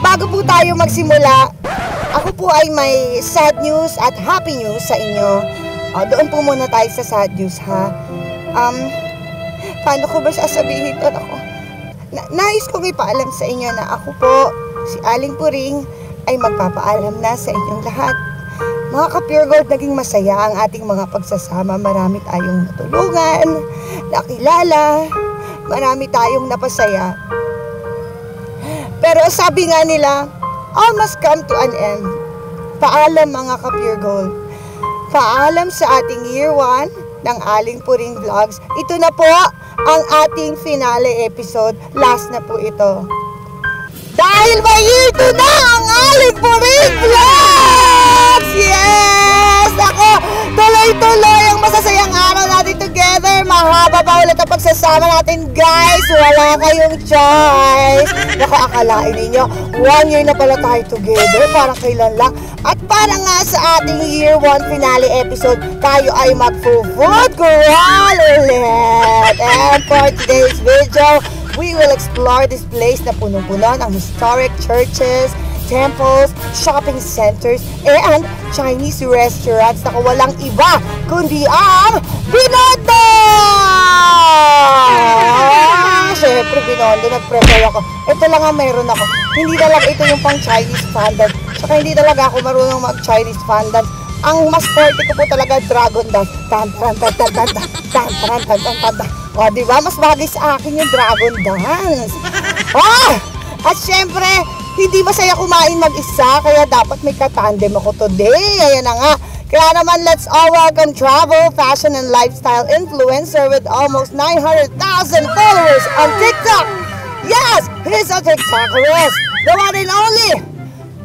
bago po tayo magsimula, ako po ay may sad news at happy news sa inyo. Doon po muna tayo sa sad news, ha? Paano ko ba sasabihin ito? Nais kong ipaalam sa inyo na ako po, si Aling Puring, ay magpapaalam na sa inyong lahat. Mga ka-Pure Gold, naging masaya ang ating mga pagsasama. Marami tayong natulungan, nakilala, marami tayong napasaya. Pero sabi nga nila, all must come to an end. Paalam mga ka-Pure Gold. Paalam sa ating year 1 ng Aling Puring Vlogs. Ito na po ang ating finale episode. Last na po ito. Dahil may year 2 na ang Aling Puring Vlogs! Yes! Ako, tuloy-tuloy ang masasayang araw natin together. Mahaba pa ulit ang pagsasama natin, guys. Wala kayong choice. Naku, akalain ninyo, 1 year na pala tayo together. Parang kailan lang. At para nga sa ating year 1 finale episode, tayo ay mag-food crawl ulit. And for today's video, we will explore this place na punong-puno ng historic churches, temples, shopping centers, and Chinese restaurants na walang iba kundi ang Binondo! Siyempre, Binondo, nag-prepare ako. Ito lang ang meron ako. Hindi talaga ito yung pang Chinese fondant. Saka hindi talaga ako marunong mag-Chinese fondant. Ang mas forte ko po talaga, Dragon Dance. O, diba? Mas bagay sa akin yung Dragon Dance. At syempre, hindi masaya kumain mag-isa, kaya dapat may katandem ako today. Ayan na nga. Kaya naman, let's all welcome travel, fashion, and lifestyle influencer with almost 900,000 followers on TikTok. Yes, he's a TikTokerist. The one and only,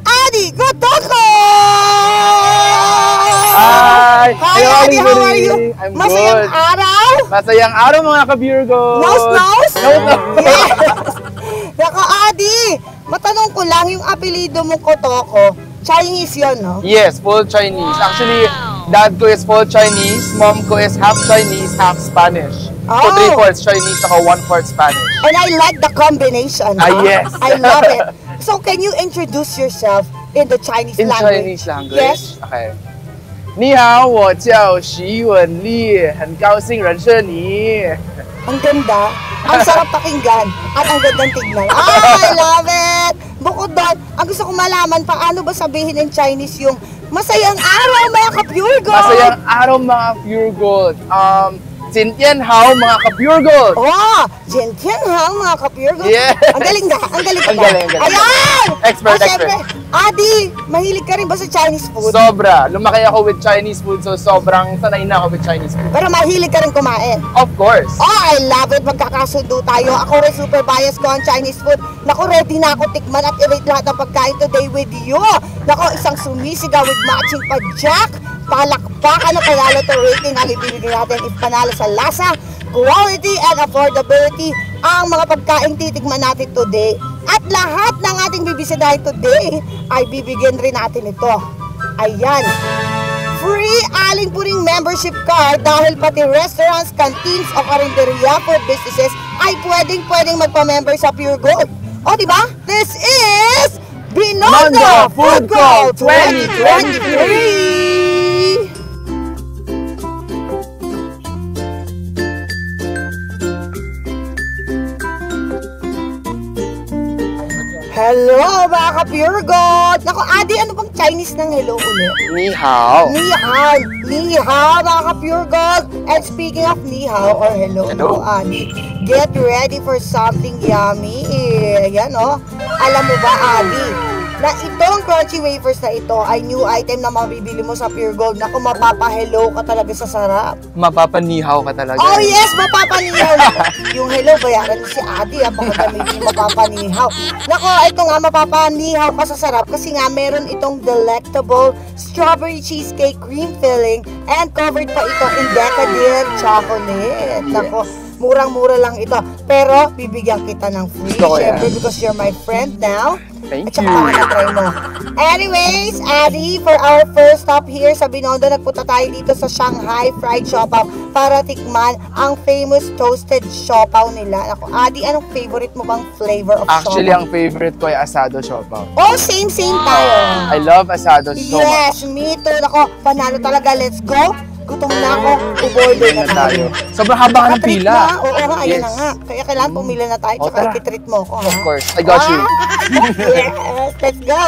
Adi Kotoko! Hi! Hi, Adi, how are you? I'm Masayang good. araw? Masayang araw mga ka-Pure Gold! Nose? Nose! Yes! Nako, Adi, matanong ko lang, yung apelido mo Kotoko, Chinese yun, no? Yes, full Chinese. Actually, dad ko is full Chinese, mom ko is half Chinese, half Spanish. So 3/4 Chinese, ako 1/4 Spanish. And I like the combination. Yes. I love it. So, can you introduce yourself in the Chinese In language? Chinese language? Yes. Okay. 你好，我叫徐文丽，很高兴认识你。 Ang ganda, ang sarap pakinggan, at ang gandang tignan. I love it! Bukod doon, ang gusto kong malaman, paano ba sabihin in Chinese yung masayang araw mga ka-Pure Gold? Masayang araw mga Pure Gold. 今天好mga ka-Pure Gold. Jintianhang mga ka-Pure Gold. Yeah. Ang galing ka, ang galing ka. Ang galing, ang galing. Ayan! Expert, Siyempre, Adi, mahilig ka rin ba sa Chinese food? Sobra. Lumaki ako with Chinese food, so sobrang sanay na ako with Chinese food. Pero mahilig ka rin kumain? Of course. I love it. Magkakasundo tayo. Ako rin super bias ko ang Chinese food. Naku, ready na ako tikman at i-rate lahat ng pagkain today with you. Naku, isang sumisigaw with matching pa-jack. Palakpakan na panalo to rating ang ibibigay natin if panalo sa lasa, quality, and affordability ang mga pagkain titikman natin today. At lahat ng ating bibisitahin today ay bibigyan rin natin ito. Ayan. Free Aling Puring membership card dahil pati restaurants, canteens o karinderya for businesses ay pwedeng magpa-member sa Pure Gold. O diba? This is Binondo Food Crawl 2023! Hello mga ka-Pure Gold! Naku, Adi, ano bang Chinese ng hello ulit? Ni hao. Ni hao! Ni hao mga ka-Pure Gold! And speaking of ni hao or hello, Hello. Adi, get ready for something yummy. Ayan oh. Alam mo ba, Adi, na itong crunchy wafers na ito ay new item na mabibili mo sa Pure Gold. Naku, mapapa-hello ka talaga sa sarap. Mapapanihaw ka talaga. Oh yes, mapapanihaw. Yung hello, bayaran si Adi. Baka gamitin yung mapapanihaw. Nako, ito nga, mapapanihaw ka sa sarap kasi nga meron itong delectable strawberry cheesecake cream filling and covered pa ito in decadent chocolate. Nako, murang-mura lang ito. Pero, bibigyan kita ng free. Gusto ko yan. Siyempre, because you're my friend now. Thank At saka you. para na-try mo. Anyways, Adi, for our first stop here sa Binondo, nagpunta tayo dito sa Shanghai Fried Siopaw para tikman ang famous toasted siopaw nila. Ako, Adi, anong favorite mo bang flavor of Actually, siopaw? ang favorite ko ay asado siopaw. Oh, same tayo. I love asado so much. Yes, me too. Ako, panalo talaga. Let's go. Gutom na ako. Uborder na tayo. Sobrang haba ng Treat pila. mo, ah. Oo nga, ayun Yes. na nga. Kaya kailangan pumila na tayo. Oh, Tsaka tara. ititreat mo ako, ha? Of course, I got you. Yes, let's go.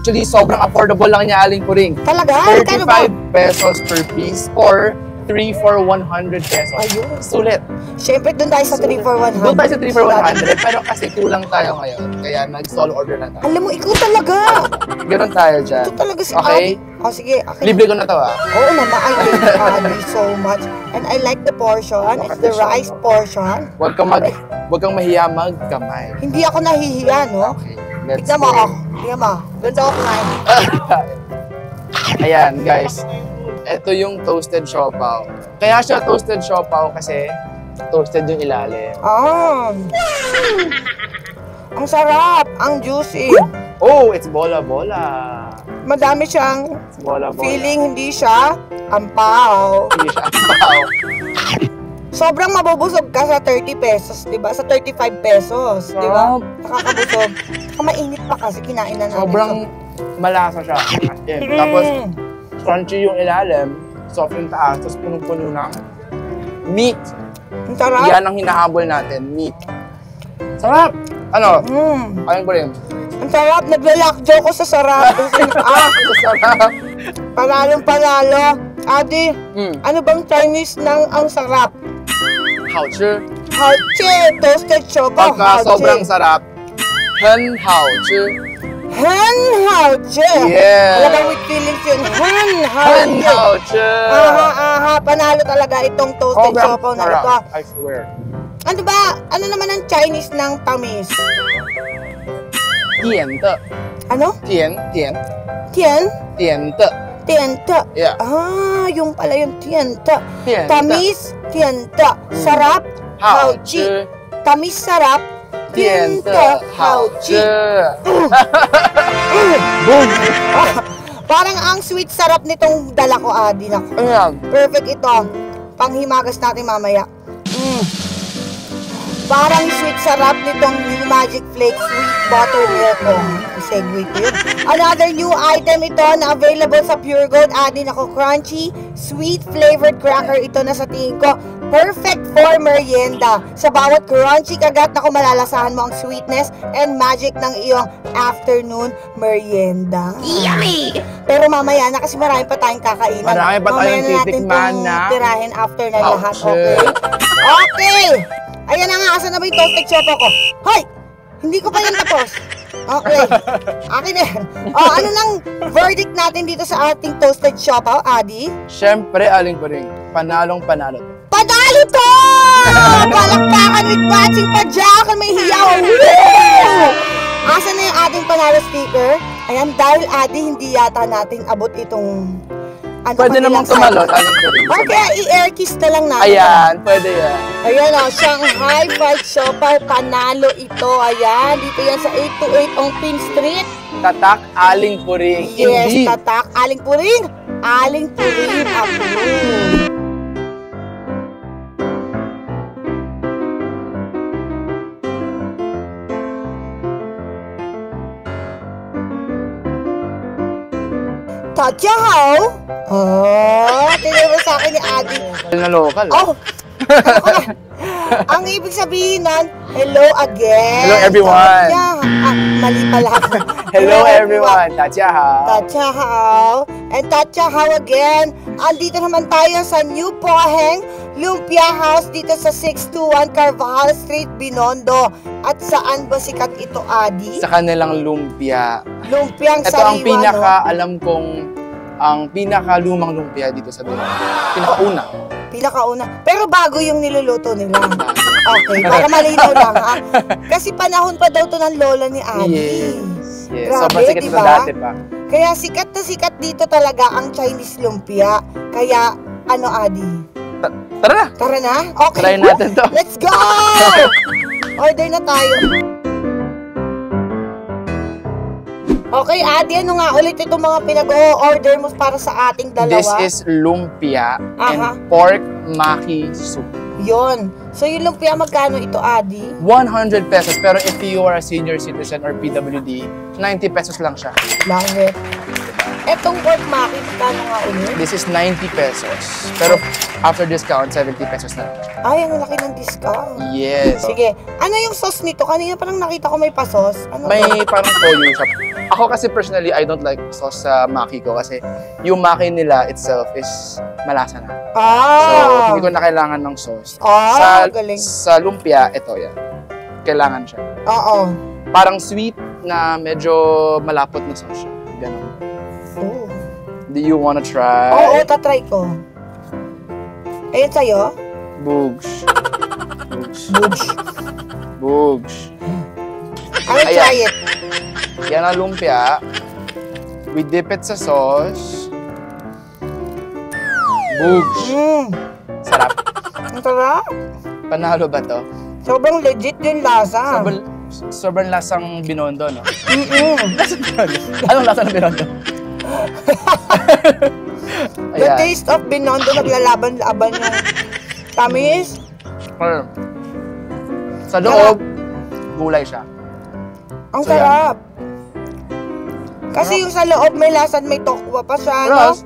Actually, sobrang affordable lang niya, Aling Puring. Talaga? Magkano ba? 35 pesos per piece or 3 for 100 pesos. Ayun. Sulit. Siyempre, doon tayo sa 3 for 100. Doon tayo sa 3 for 100, pero kasi kulang tayo ngayon. Kaya nag-stall order na tayo. Alam mo, ikaw talaga. Ganon tayo dyan. Ito talaga si Okay? Adi. Oh, sige. Okay. Libre ko na to ah. Oo naman, I like Adi so much. And I like the portion. It's the rice portion. Huwag kang mahiya magkamay. Hindi ako nahihiya, no? Okay, let's Tignan mo go. ako. Tignan mo. Doon ako kumain. Ayan, guys. Ito yung toasted siopaw. Kaya siya toasted siopaw kasi toasted yung ilalim. Ah. Ang sarap. Ang juicy. Oh, it's bola-bola. Madami siyang It's bola-bola. feeling, hindi siya ampaw. Hindi siya ampaw. Sobrang mabubusog ka sa 30 pesos, di ba? Sa 35 pesos, di ba? Nakakabusog. Saka mainit pa kasi kinain na natin. Sobrang malasa siya. Tapos, crunchy yung ilalim, soft yung taas, tapos punong-puno ng meat. Ang sarap. Yan ang hinahabol natin, meat. Sarap! Ano? Ayun ko rin. Ang sarap. Naglalakjo ko sa sarap. Sarap! Panalong-panalo. Adi, ano bang Chinese ng ang sarap? Hao-chi. Haoche, toasted siopaw. Pagka sobrang sarap, hen hao-chi. Han haoche. Yeah. Talagang with feelings yun. Han Hen haoche. hao-chi. Aha. Panalo talaga itong toasted Sobrang siopaw na sarap, ito. I swear. Ano ba? Ano naman ang Chinese ng tamis? Tian de. Ano? Tian. Tian? Tian de. Tienta. Yeah. Ah, yung pala yung tienta. Tian de. Tamis, tienta. Sarap, haochi. Hao-chi. Tamis, sarap, Tian de. tienta, haochi. Boom! Parang ang sweet sarap nitong dala ko, Adi. Naku. Ayan. Perfect ito. Panghimagas natin mamaya. Parang sweet sarap nitong new Magic Flake Sweet Buttermilk. Segue ko yun. Another new item ito na available sa Pure Gold. Adin ako, crunchy, sweet flavored cracker. Ito na sa tingin ko. Perfect for merienda. Sa bawat crunchy kagat na malalasahan mo ang sweetness and magic ng iyong afternoon merienda. Yummy! Pero mamaya na kasi marami pa tayong kakainan. Marami pa Mamaya tayong na natin titikman itong na tirahin after na lahat. Ouch. Okay? Okay! Ayan na nga, asan na ba yung toasted siopaw ko? Hoy! Hindi ko pa yan tapos. Okay. Akin na yan. Oh, ano nang verdict natin dito sa ating toasted siopaw, Adi? Siyempre, Aling Puring, panalong-panalo. Panalo to! Palakpakan with matching padyakan, may hiyaw. Woo! Asan na yung ating panalo sticker? Ayan, dahil Adi, hindi yata natin abot itong Pwede namang tumalon, Aling Puring. Okay, i-air kiss na lang natin. Ayan, pwede yan. Ayan o, Shanghai Fried Siopaw, panalo ito. Ayan, dito yan sa 828 Ongpin Street. Tatak, Aling Puring. Yes, Indeed. tatak. Aling Puring. Aling Puring. Approve. Tatyahaw. Oh, tingnan mo sa akin ni Adi. Na local. Oh! Ang ibig sabihin nun, hello again. Hello, everyone. Mali pala. Hello everyone, Tatyahaw. Tatyahaw. And Tatyahaw again. Andito naman tayo sa New Poheng Lumpia House dito sa 621 Carvajal Street, Binondo. At saan ba sikat ito, Adi? Sa kanilang lumpia. Lumpiang Ito ang sariwa, pinaka, no? alam kong, ang pinaka-lumang lumpia dito sa Binondo. Pinakauna. Pinakauna. Pero bago yung niluluto nila. Okay, para malinaw lang ha. Kasi panahon pa daw to ng lola ni Adi. Yes. Yes. Grabe, Sobrang sikat ito diba? dati pa. Kaya sikat na sikat dito talaga ang Chinese lumpia. Kaya, ano, Adi? Tara na! Tara na? Okay. Try natin to. Let's go! Order na tayo. Okay, Adi, ano nga ulit itong mga pinag-o-order mo para sa ating dalawa? This is lumpia Aha. and pork maki soup. Yon. So, yung lumpia, magkano ito, Adi? 100 pesos. Pero if you are a senior citizen or PWD, 90 pesos lang siya. Love it. Etong pork maki, magkano nga ulit? This is 90 pesos. Pero after discount, 70 pesos na. Ay, ang laki ng discount. Yes. Sige. Ano yung sauce nito? Kanina parang nakita ko may pa-sauce. Ano May ba? parang toyo siya. Ako kasi personally, I don't like sauce sa maki ko kasi yung maki nila itself is malasa na. So, Ah! hindi ko na kailangan ng sauce. Ah, galing. Sa lumpia, ito yan. Kailangan siya. Oo. Parang sweet na medyo malapot na sauce siya. Ganon. Oh. Do you wanna try? Oo, tatry ko. Ayun sa'yo? Boogs. Boogs. Boobs. Boogs. I will try it. Yan ang lumpia. We dip it sa sauce. Boogs. Sarap. Ang sarap. Panalo ba to? Sobrang legit yung lasa. Sobrang lasang binondo, no? Mm-mm. Anong lasa ng binondo? The taste of Binondo naglalaban-laban yung tamis. Sa loob, gulay siya. Ang So, sarap. Kasi yung sa loob may lasan, may tokwa pa siya, no? Plus,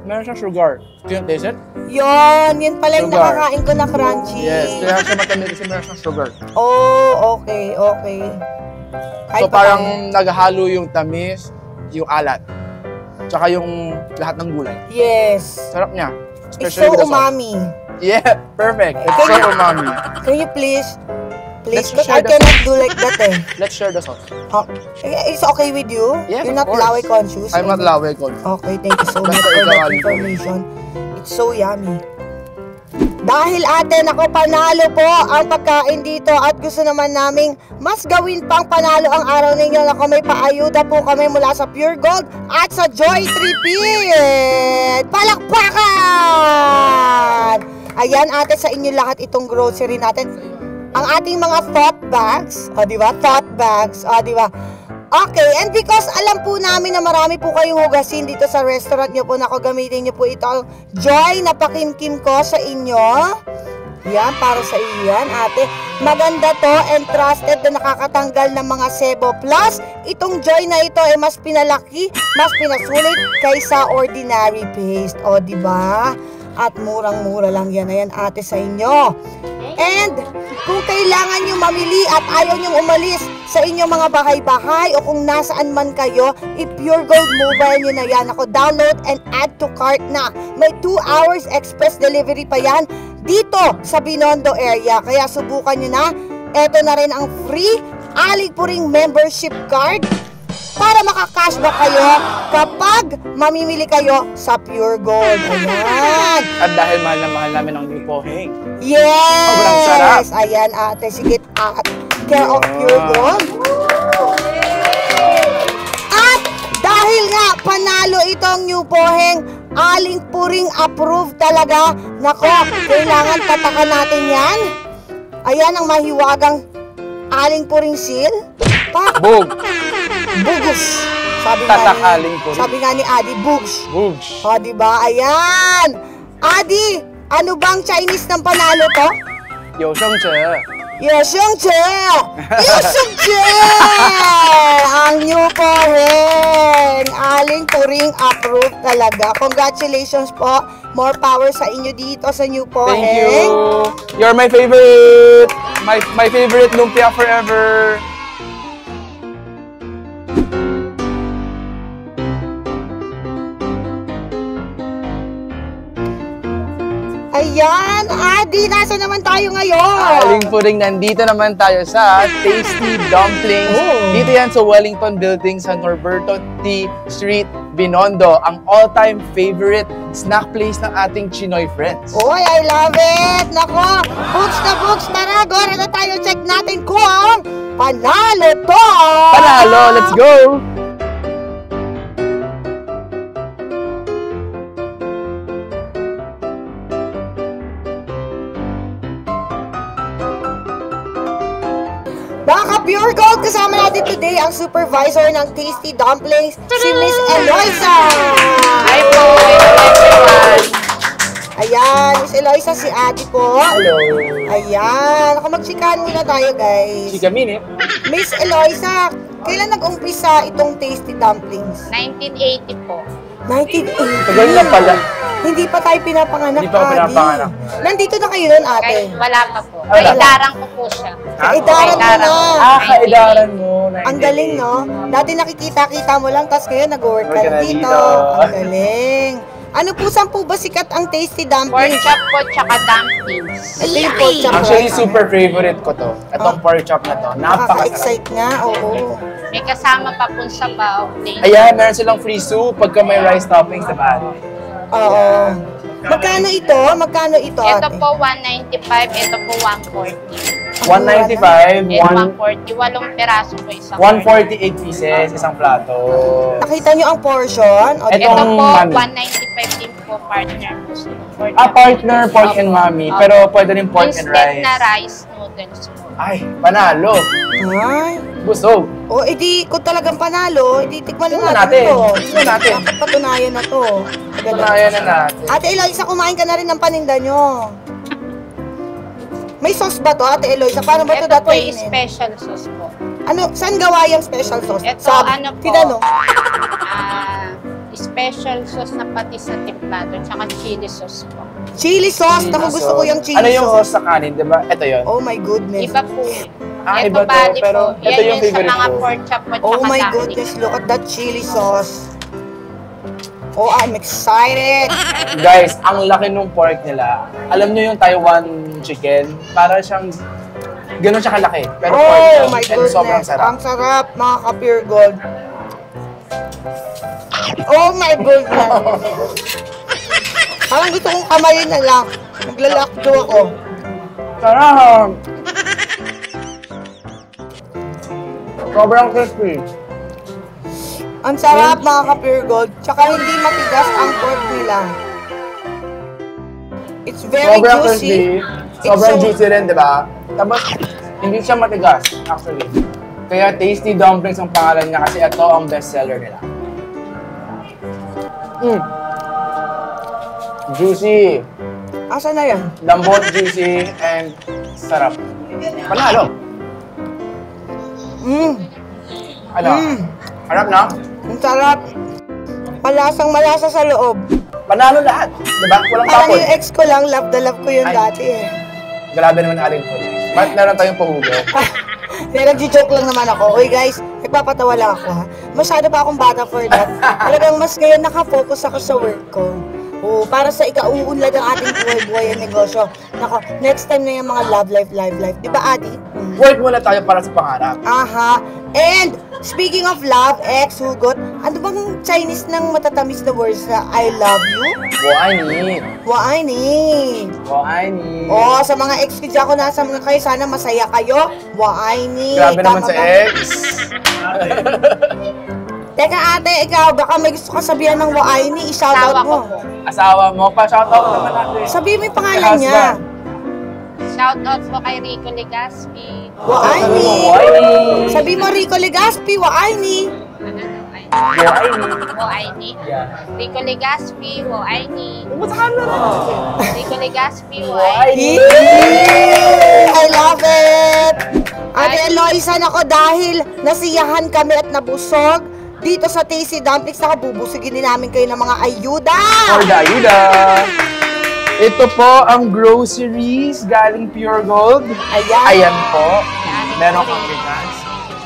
meron siyang sugar. Can you taste it? Yun pala yung Sugar. nakakain ko na crunchy. Yes, kaya siya matamis kasi meron siyang sugar. Oh, okay. Kahit So pa parang naghahalo yung tamis, yung alat, tsaka yung lahat ng gulay. paano. Yes. Sarap niya. It's Especially so with the sauce. umami. Yeah, perfect. It's so umami. Can you please? Let's Because I share the cannot do like that eh. Let's share the sauce. Oh, it's okay with you? Yes, You're of not course. lawe conscious? I'm not lawe con. Okay, thank you so much Basta for ikaw, that Aling. information. It's so yummy. Dahil ate, nako panalo po ang pagkain dito at gusto naman naming mas gawin pang panalo ang araw ninyo. Nako, may paayuda po kami mula sa Pure Gold at sa Joy Tripid. Palakpakan! Ayan ate, sa inyo lahat itong grocery natin. Ang ating mga thought bags, o diba? Thought bags, o diba? Okay, and because alam po namin na marami po kayong hugasin dito sa restaurant nyo po, nako gamitin nyo po ito. Joy, napakimkim ko sa inyo. Yan, para sa iyo yan, ate. Maganda to and trusted na nakakatanggal ng mga sebo. Plus, itong Joy na ito ay mas pinalaki, mas pinasulit kaysa ordinary paste. O, diba? At murang-mura lang yan. Ayan, ate, sa inyo. And, kung kailangan nyo mamili at ayaw nyo umalis sa inyong mga bahay-bahay o kung nasaan man kayo, i-Pure Gold Mobile nyo na yan. Ako, download and add to cart na. May 2 hours express delivery pa yan dito sa Binondo area. Kaya subukan nyo na. Eto na rin ang free Aling Puring membership card para makakashback kayo kapag mamimili kayo sa Pure Gold. Ayan. At dahil mahal na mahal namin ang new poheng. Yes! Sobrang sarap. Ayan, ate. Sige, care of Pure Gold. At dahil nga panalo itong new poheng, Aling Puring approved talaga. Nako, kailangan tatakan natin yan. Ayan ang mahiwagang Aling Puring seal. Boom! Bugus. Tatakaling po. Sabi nga ni Adi, bugs. Boogs. O, diba? Ayan. Adi, ano bang Chinese ng panalo to? Yo, siyang che. Yosungche! Yosungche! Ang new poheng. Aling Puring approved talaga. Congratulations po. More power sa inyo dito sa new poheng. Thank you. You're my favorite. My favorite lumpia forever. Ayan, Adi, nasa naman tayo ngayon? Aling Puring, nandito naman tayo sa Tasty Dumplings. Oh. Dito yan sa Wellington Building sa Norberto T. Street, Binondo. Ang all-time favorite snack place ng ating Chinoy friends. Uy, I love it! Nako, books na books, tara, gora na tayo. Check natin kung Panalo to! Panalo! Let's go! Mga ka-Pure Gold, kasama natin today ang supervisor ng Tasty Dumplings, si Miss Eloisa! Hi po! Everyone! Ayan, Miss Eloisa, si Ate po. Hello! Ayan, magchikahan muna tayo, guys. Chika minute. Miss Eloisa, kailan nag-umpisa itong Tasty Dumplings? 1980 po. 1980. Tagal na pala. Hindi pa tayo pinapanganak, Hindi pa Ate. pinapanganak. Nandito na kayo nun, Ate. Kahit wala pa po. Wala. Kaidaran ko po siya. Kaidaran mo na. Kaidaran mo. Ang galing, no? Dati nakikita-kita mo lang, tapos ngayon nag-work ka Work ka na na dito. dito. Ang galing. Ano po, saan po ba sikat ang Tasty Pork Dumplings? chop po tsaka dumplings. Ito yung pork chop. Actually, super favorite ko to. Itong pork chop na to. Napakasarap. Nakaka-excite nga, oo. May kasama pa po sa baw. Ayan, meron silang free soup pagka may rice toppings, diba? Oo. Magkano ito? Magkano ito, Ito Ate? po 195, ito po 140. 195, Ito 140, 8 peraso po isang. 148 pieces, isang plato. Nakita nyo ang portion? O, Ito- Ito Itong po mami. 195 din po partner po sila. Partner, pork and mami. Opo. Pero pwede rin pork and Instant na rice. rice noodles po. Ay, panalo. Ay. Busog. O, edi, kung talagang panalo, edi, tikman Tingnan na natin natin. to. Tingnan natin. Dapat patunayan na to. Panayan na natin. Ate Eloisa, kumain ka na rin ng paninda nyo. May sauce ba to, Ate Eloisa? Paano ba to Ito po dati? yung special sauce po. Ano, saan gawa yung special sauce? Ito, ano po? Tinanong. Special sauce na pati sa templado, tsaka chili sauce po. Chili sauce. Naku, gusto ko yung chili Ano yung sauce. sauce sa kanin, diba? Ito yun. Oh my goodness. Iba po yun. Iba to, bali pero po. ito Yan yung yung sa favorite mga ko. pork chop po, Oh tsaka my dumpling. goodness, look at that chili sauce. Oh, I'm excited. Guys, ang laki nung pork nila. Alam nyo yung Taiwan chicken? Para siyang, ganun siya kalaki. Pero pork Oh siya. my And goodness. sobrang sarap. Ang sarap, mga ka-Pure Gold. Oh my goodness. Parang gusto kong kamayin na lang. Maglalakdo ako. Sarap! Sobrang crispy. Ang sarap, mga ka-Pure Gold. Tsaka hindi matigas ang pork nila. It's very Sobrang juicy. crispy. It's Sobrang so- juicy rin, di ba? Tapos, hindi siya matigas, actually. Kaya Tasty Dumplings ang pangalan niya kasi ito ang bestseller nila. Juicy. Asa na yan? Lambot, juicy, and sarap. Panalo. Ano? Harap na? Ang sarap. Malasang malasa sa loob. Panalo lahat. Diba? Walang Parang tapon. yung ex ko lang, love na love ko yun Ay. dati eh. Grabe naman aling po. Bakit meron tayong pahugo? Pero nag-joke lang naman ako. Uy guys, nagpapatawa lang ako ha. Masyado pa akong bata for that. Talagang mas ngayon nakafocus ako sa work ko. Oo, para sa ikauunlad ng ating buhay-buhay ang negosyo. Nako, next time na yung mga love life. Di ba, Adi? Work muna tayo para sa pangarap. Aha. And, speaking of love, ex, hugot, ano bang Chinese ng matatamis na words na I love you? Waini. Waini. Waini. Oh, sa mga ex ko dyan ko nasa mga kayo, sana masaya kayo. Waini. Grabe naman Tama sa ba? ex. Teka ate, ikaw, baka may gusto ka sabihan ng Waini, i-shoutout Tawa ko mo. po. Asawa mo, pa-shoutout naman natin. Sabihin mo yung pangalan niya. Shout out po kay Rico Legaspi. Waini. Waini. Sabi mo Rico Legaspi, Waini. Waini. Woaini. Yeah. Rico Legaspi, Woaini. Pumunta ka na. Rico Legaspi, Woaini. Waini. I love it! Ate Eloisa, nako dahil nasiyahan kami at nabusog dito sa Tasty Dumplings, nakabubusugin din namin kayo ng mga ayuda! For the ayuda. Ito po ang groceries galing Pure Gold. Ayan. Ayan po. Meron kang bigas.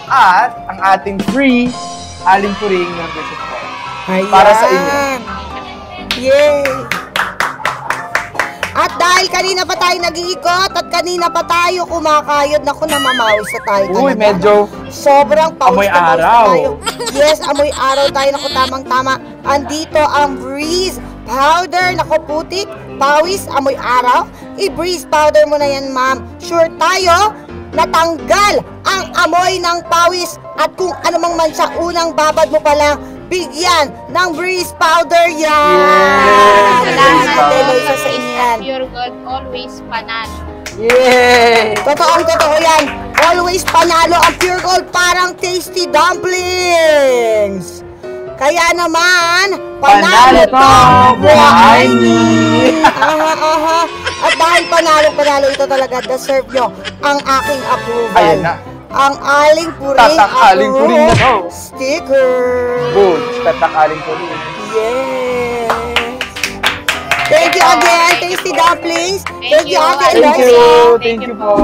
At ang ating free aling puring membership po. Ayan. Para sa inyo. Yay! At dahil kanina pa tayo nag-iikot at kanina pa tayo kumakayod, naku, namamawis na tayo. Uy, talaga. medyo Sobrang pawis amoy na pawis na araw. tayo. Yes, amoy araw tayo. Naku, tamang-tama. Andito ang Breeze Powder. Naku, putik, pawis, amoy araw. I-Breeze Powder mo na yan, ma'am. Sure tayo, natanggal ang amoy ng pawis at kung anumang mansa unang babad mo pa lang, bigyan ng Breeze Powder yan! Breeze Powder. Isa sa inyo yan. Pure Gold, always panalo. Yay! Totoo yan. Always panalo ang Pure Gold, parang tasty dumplings. Kaya naman, panalo to, buhay ni! At dahil panalo ito talaga, deserve nyo ang aking approval. Ayan na. Ang aling puring Tatak aling puring na to. Sticker. Boom! Tatak aling puring. Yes. Thank you again, Tasty Dumplings. Thank you, Ate Thank Eliza. you. Thank you po.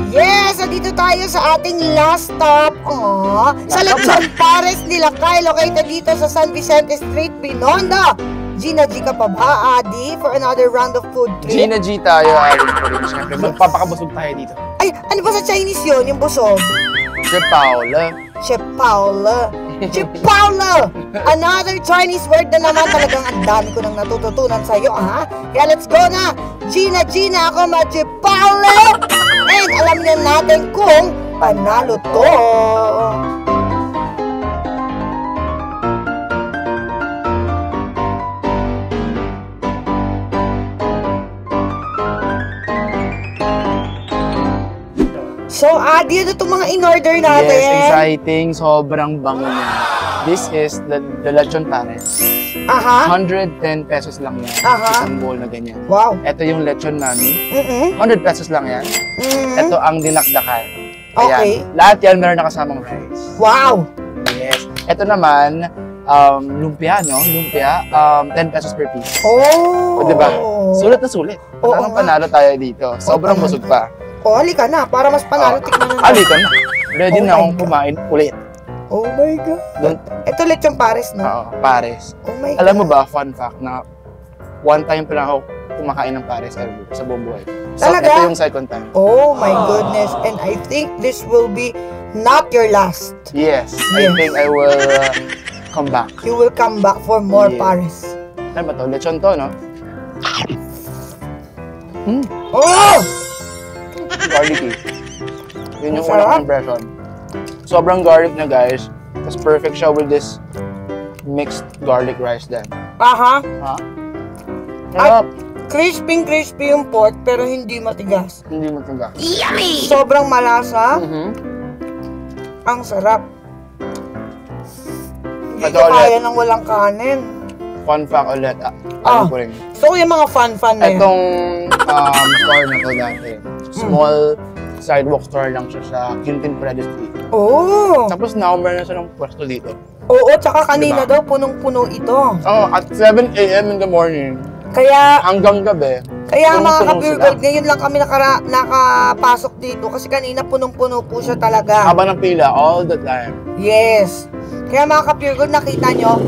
Yes, dito tayo sa ating last stop. Sa Lechon Pares nila Kay, located dito sa San Vicente Street, Binondo. Gina G ka pa ba, Adi, for another round of food trip? Gina G tayo, aling puring. Siyempre, magpapakabusog tayo dito. Ay, ano ba sa Chinese yun, yung busog? Chef Paula. Chef Paula. Chef Paula! Another Chinese word na naman. Talagang ang dami ko nang natututunan sa'yo, ha? Kaya let's go na! Gina ako, Chef Paula! And alam na natin kung panalo to. So, Adi, ano itong mga in-order natin? Yes, exciting. Sobrang bango niya. This is the Lechon Pares. Aha. 110 pesos lang yan. Aha. Isang bowl na ganyan. Wow. Ito yung Lechon Mami. 100 Mm-mm. pesos lang yan. Mm. Ito ang dinakdakan. Okay. Lahat yan meron na kasamang rice. Wow. Yes. Ito naman, lumpia, no? Lumpia, 10 pesos per piece. Oh. O, diba? Sulit na sulit. Oo Parang nga. panalo tayo dito. Sobrang busog pa. Oh, halika na. Para mas panalo, tikman na. Halika na. Ready Oh na my akong God. kumain ulit. Oh my God. Doon, Ito Lechon Pares, no? Pares. Oh my God. Alam mo ba, fun fact, na one time pa lang ako kumakain ng Pares ever sa buong buhay. So, Talaga? ito yung second time. Oh my goodness. And I think this will be not your last. Yes, I Yes. think I will come back. You will come back for more Yeah. Pares. Ano ba to? Lechon to, no? Oh! Garlicky. Yun yung Ang sarap. unang impression. Sobrang garlic na, guys. Tapos perfect siya with this mixed garlic rice din. Aha. Ha? At Sarap. crispy yung pork pero hindi matigas. Hindi mo tiga. Sobrang malasa. Mm-hmm. Ang sarap. Hindi Ito ko ulit. kaya ng walang kanin. Fun fact ulit. Ah. Ano ko rin. So, yung mga fun-fun na yun. Itong store na to dati. Small sidewalk store lang siya sa Quintin Paredes Street. Oh! Tapos now, meron na silang pwesto dito. Oo, tsaka kanina Diba? daw, punong-puno ito. Oh, at 7 a.m. in the morning, Kaya, hanggang gabi, mga punong-puno ka-Pure sila. Gold, ngayon lang kami nakapasok dito kasi kanina punong-puno po siya talaga. Haba ng pila all the time. Yes. Kaya mga ka-Pure Gold, nakita nyo,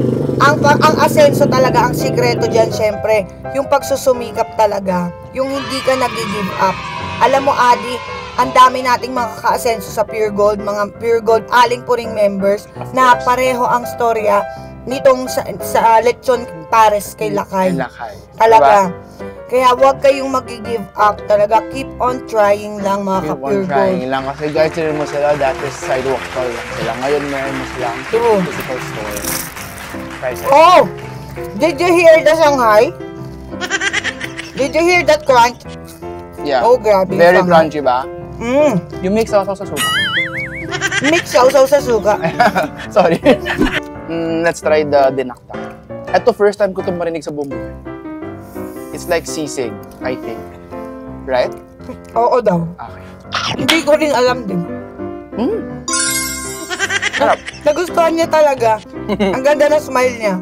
ang asenso talaga, ang sikreto dyan, syempre, yung pagsusumikap talaga, yung hindi ka nag-give up. Alam mo, Adi, ang dami nating mga ka-asenso sa Pure Gold, mga Pure Gold Aling Puring members, na pareho ang storya nitong sa Lechon Pares kay Lakay. Lakay. Talaga. Kaya huwag kayong mag-give up talaga. Keep on trying lang mga Keep on ka-Pure Gold. trying lang. Kasi guys, sila mo sila, dati sidewalk store lang sila. Ngayon meron mo silang True. physical store. Price. Oh! Did you hear the Shanghai? Did you hear that crunch? Yeah. Oh, grabe. Very Shanghai. crunchy ba? Yung mix sauce sa suka. Mix sausaw sa suka. Sorry. Let's try the dinaktak. Ito first time ko itong marinig sa buong buhay. It's like sisig, I think. Right? Oo daw. Okay. Hindi ko rin alam din. Sarap. Nagustuhan niya talaga. Ang ganda na smile niya.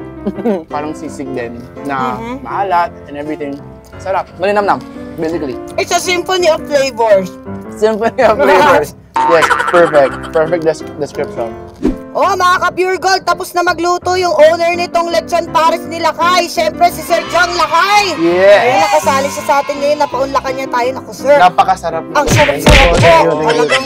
Parang sisig din na Mhm. maalat and everything. Sarap. Malinamnam, basically. It's a symphony of flavors. Symphony of flavors. Yes, perfect. Perfect description. Oh, mga ka-Pure Gold, tapos na magluto yung owner nitong Lechon Pares ni Lakay. Siyempre, si Sir John Lakay. Yes! Kaya nakasali siya sa atin ngayon. Napaunlakan niya tayo. Naku, sir. Napakasarap. Ang sarap-sarap po. Thank you. Talagang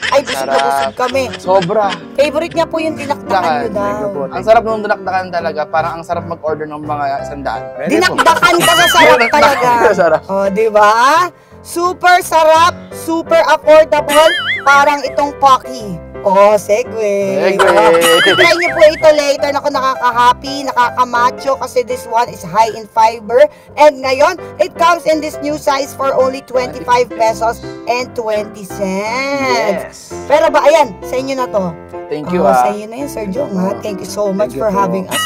Ay, busog na busog kami. Sobra. Favorite niya po yung dinakdakan nyo daw. Ang sarap nung dinakdakan talaga. Parang ang sarap mag-order ng mga 100. Dinakdakan ka sa sarap talaga. Sarap. O, diba? Super sarap, super affordable, parang itong Pocky. Oh, segue. Try niyo po ito later. Naku, nakaka-happy, nakaka-macho kasi this one is high in fiber. And ngayon, it comes in this new size for only 25 pesos and 20 cents. Yes. Pero ba, ayan, sa inyo na to. Thank you, Sa inyo na yun, Sir Jong, ha? Thank you so much for having us,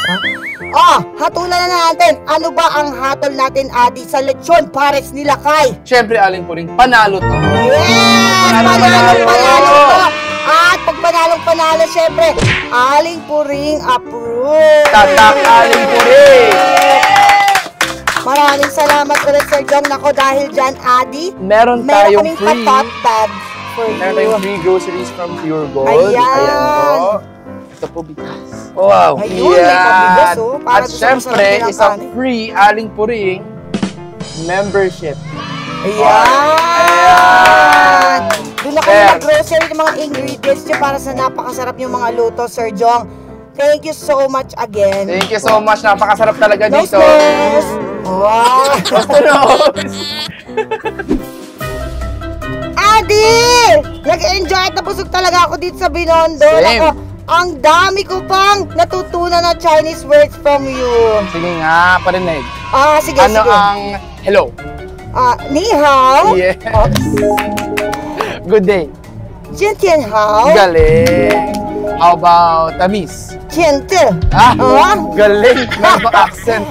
ha? Hatulan na natin. Ano ba ang hatol natin, Adi, sa lechon pares nila kay? Siyempre, Aling Puring, panalo to. Yes! Panalo to! At pag panalo, syempre, Aling Puring approved! Tatak, Aling Puring! Maraming salamat ulit, Sir Jong. Nako, dahil dyan, Adi, Meron meron tayong kaming free. patot bag for Meron you. tayong free groceries from Pure Gold. Ayan. po. Ito po, bigas. Wow. Ayun, may pabigas, oh. Para At doon sa syempre, masarap nilang isang kanin. free Aling Puring membership. Ayan! Doon na kami Ayan. nag-grocery ng mga ingredients nyo para sa napakasarap yung mga luto, Sir Jong. Thank you so much again. Thank you so much. Napakasarap talaga Nose dito. nose! Wow! Adi! Nag-enjoy at nabusog talaga ako dito sa Binondo. Same. Ako, ang dami ko pang natutunan na Chinese words from you. Sige nga, parinig. Sige, Ano sige. ang hello? Ni hao. Yes. Oops. Good day. Jian tian hao. Galing. How about tamis? Jian te. Ah, Ah? galing. Napa accent.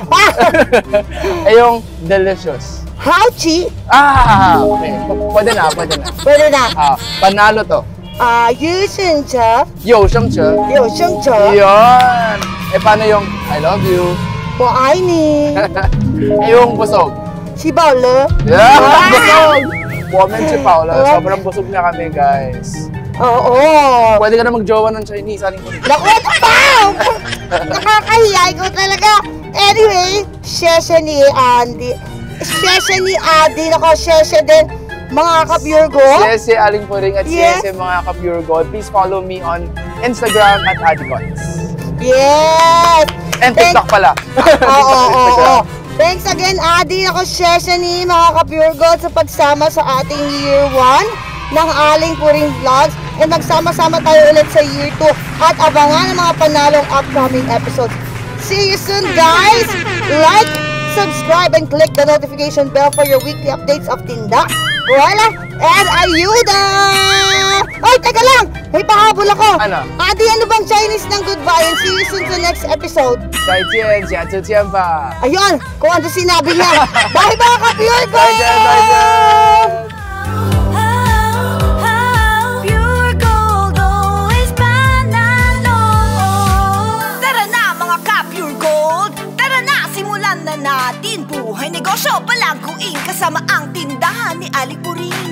Eh, yung delicious. Hao chi. Okay. Pwede na. Pwede na. Panalo to. Yu shen che. Yo, siyang che. Liu sheng che. Yun. Eh, paano yung I love you? Wo ai ni. Eh, yung busog. Xi bao le. Yeah, Ah! busog. Woman si Paula. Sobrang busog na kami, guys. Oo. Pwede ka na mag-jowa ng Chinese. Aling Puring. Naku, ito pa! Nakakahiya ko talaga. Anyway, sheshe ni Adi. Naku, sheshe din. Mga ka-pure gold. Yes, si Aling Puring at Yes. yes, mga ka-Pure Gold. Please follow me on Instagram at Adicots. Yes! And TikTok pala. Oo. Thanks again, Adi. Ako, sheshe ni mga ka-pure gold sa pagsama sa ating year 1 ng Aling Puring Vlogs. And magsama-sama tayo ulit sa year 2 at abangan ang mga panalong upcoming episodes. See you soon, guys! Like, subscribe, and click the notification bell for your weekly updates of Tinda, Kuala, and Ayuda! Ay, teka lang! May pahabol ako! Ano? Adi, ano bang Chinese ng goodbye? And see you soon sa next episode. 再见，下次见吧。 Ayun, kung ano sinabi niya. Bye mga ka-pure gold! 再见，再见。 Pure gold, always panalo. Tara na mga ka-pure gold. Tara na, simulan na natin. Buhay negosyo, palangkuin kasama ang tindahan ni Aling Puring.